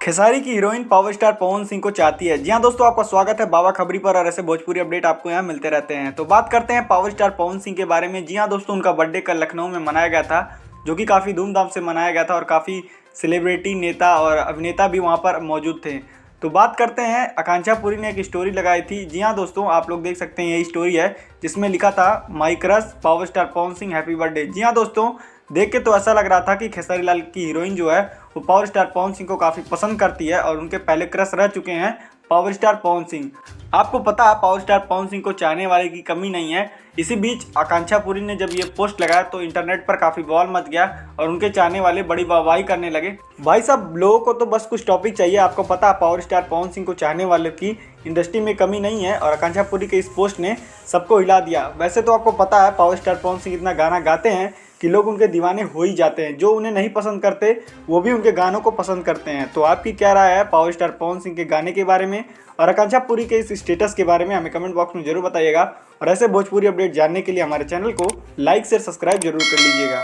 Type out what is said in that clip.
खेसारी की heroine power star Pawan Singh को चाहती है। जी हाँ दोस्तों, आपका स्वागत है बाबा खबरी पर और ऐसे भोजपुरी अपडेट आपको यहाँ मिलते रहते हैं। तो बात करते हैं पावर स्टार पवन सिंह के बारे में। जी हाँ दोस्तों, उनका बर्थडे कल लखनऊ में मनाया गया था, जो कि काफ़ी धूमधाम से मनाया गया था और काफ़ी सेलिब्रिटी, नेता और अभिनेता भी वहाँ पर मौजूद थे। तो बात करते हैं, आकांक्षा पुरी ने एक स्टोरी लगाई थी। जी हाँ दोस्तों, आप लोग देख सकते हैं, यही स्टोरी है जिसमें लिखा था my crush power star Pawan Singh happy birthday. जी हाँ दोस्तों, देख के तो ऐसा लग रहा था कि खेसारी लाल की हीरोइन जो है वो पावर स्टार पवन सिंह को काफ़ी पसंद करती है और उनके पहले क्रश रह चुके हैं पावर स्टार पवन सिंह। आपको पता है पावर स्टार पवन सिंह को चाहने वाले की कमी नहीं है। इसी बीच आकांक्षा पुरी ने जब ये पोस्ट लगाया तो इंटरनेट पर काफ़ी बवाल मच गया और उनके चाहने वाले बड़ी वाहवाही करने लगे। भाई साहब, लोगों को तो बस कुछ टॉपिक चाहिए। आपको पता है पावर स्टार पवन सिंह को चाहने वाले की इंडस्ट्री में कमी नहीं है और आकांक्षा पुरी के इस पोस्ट ने सबको हिला दिया। वैसे तो आपको पता है पावर स्टार पवन सिंह इतना गाना गाते हैं कि लोग उनके दीवाने हो ही जाते हैं। जो उन्हें नहीं पसंद करते वो भी उनके गानों को पसंद करते हैं। तो आपकी क्या राय है पावर स्टार पवन सिंह के गाने के बारे में और आकांक्षा पुरी के इस स्टेटस के बारे में हमें कमेंट बॉक्स में जरूर बताइएगा। और ऐसे भोजपुरी अपडेट जानने के लिए हमारे चैनल को लाइक शेयर सब्सक्राइब जरूर कर लीजिएगा।